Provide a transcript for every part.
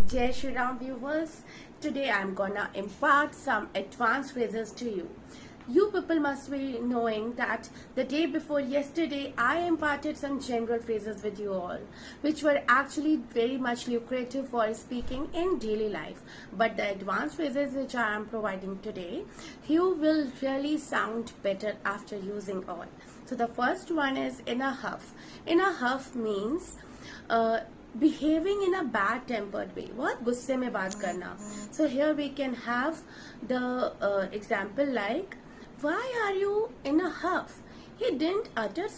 Jai Shri Ram viewers, today I'm gonna impart some advanced phrases to you. You people must be knowing that the day before yesterday I imparted some general phrases with you all, which were actually very much lucrative for speaking in daily life. But the advanced phrases which I am providing today, you will really sound better after using all. So the first one is in a huff. In a huff means behaving in a bad tempered way, बहुत गुस्से में बात करना. So here we can have the example like, why are you in a huff? He didn't utter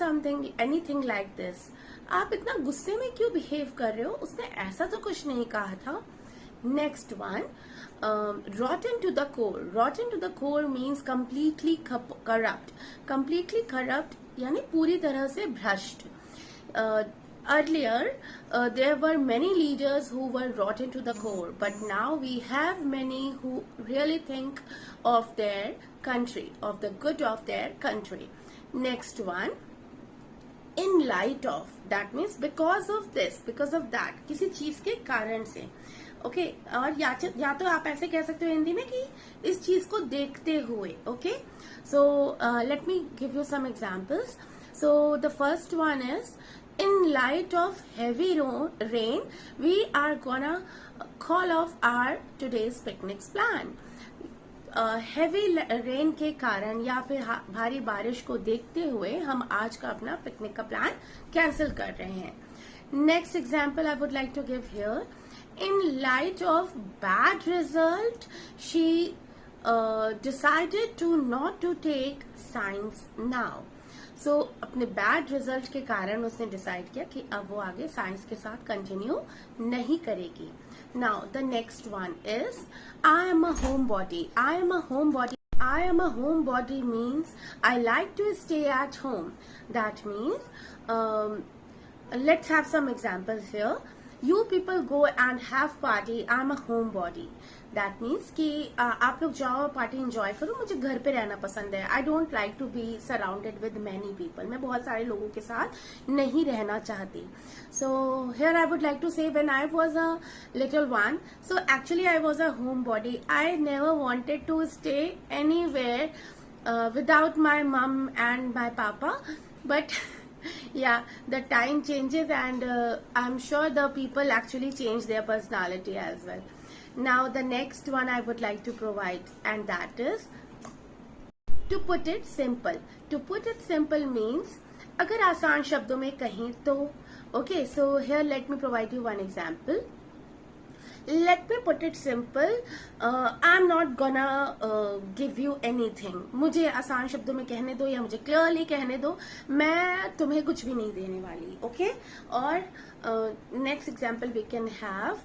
anything like this. आप इतना गुस्से में क्यों behave कर रहे हो? उसने ऐसा तो कुछ नहीं कहा था. Next one, rotten to the core. Rotten to the core means completely corrupt. Completely corrupt यानी पूरी तरह से भ्रष्ट. Earlier, there were many leaders who were rotten to the core, but now we have many who really think of their country, of the good of their country. Next one, in light of, that means because of this, because of that, किसी चीज के कारण से. Okay और या तो आप ऐसे कह सकते हो हिंदी में कि इस चीज को देखते हुए. Okay so let me give you some examples. So the first one is, in light of heavy rain, we are gonna call off our today's picnic plan. Heavy rain के कारण या फिर भारी बारिश को देखते हुए हम आज का अपना पिकनिक का प्लान कैंसिल कर रहे हैं. Next example I would like to give here. In light of bad result she decided to not to take science now. So अपने बैड रिजल्ट के कारण उसने डिसाइड किया कि अब वो आगे साइंस के साथ कंटिन्यू नहीं करेगी. Now the next one is, I am a home body. I am a home body. I am a homebody means I like to stay at home. That means, let's have some examples here. You people go and have party. I am a homebody. That means कि आप लोग जाओ party enjoy करो, मुझे घर पे रहना पसंद है. I don't like to be surrounded with many people. मैं बहुत सारे लोगों के साथ नहीं रहना चाहती. So here I would like to say, when I was a little one, so actually I was a home body. I never wanted to stay anywhere without my mom and my papa, but yeah, the time changes and I'm sure the people actually change their personality as well. Now the next one I would like to provide, and that is, to put it simple. To put it simple means, अगर आसान शब्दों में कहें तो, okay, so here let me provide you one example. Let me put it simple. I'm not gonna give you anything. मुझे आसान शब्दों में कहने दो या मुझे क्लियरली कहने दो, मैं तुम्हें कुछ भी नहीं देने वाली. ओके और next example we can have,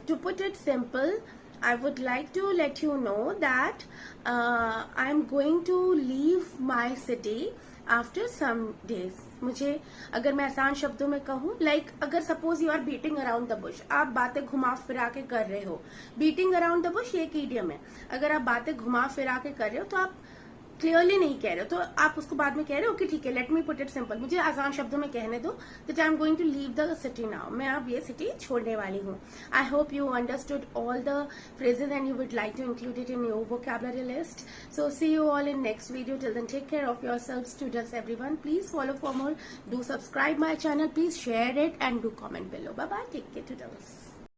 to put it simple, I would like to let you know that I'm going to leave my city after some days. मुझे अगर मैं आसान शब्दों में कहूँ, लाइक अगर suppose you are beating around the bush, आप बातें घुमा फिरा के कर रहे हो. बीटिंग अराउंड द बुश ये एक इडियम है. अगर आप बातें घुमा फिरा के कर रहे हो तो आप क्लियरली नहीं कह रहे हो, तो आप उसको बाद में कह रहे हो कि ठीक है, let me put it simple, मुझे आसान शब्दों में कहने दो, that I am going to leave the city now. मैं अब ये सिटी छोड़ने वाली हूँ. I hope you understood all the phrases and you would like to include it in your vocabulary list. So see you all in next video. Till then, take care of yourselves, students, everyone. Please follow for more. Do subscribe my channel. Please share it and do comment below. Bye bye. Take care, toodles.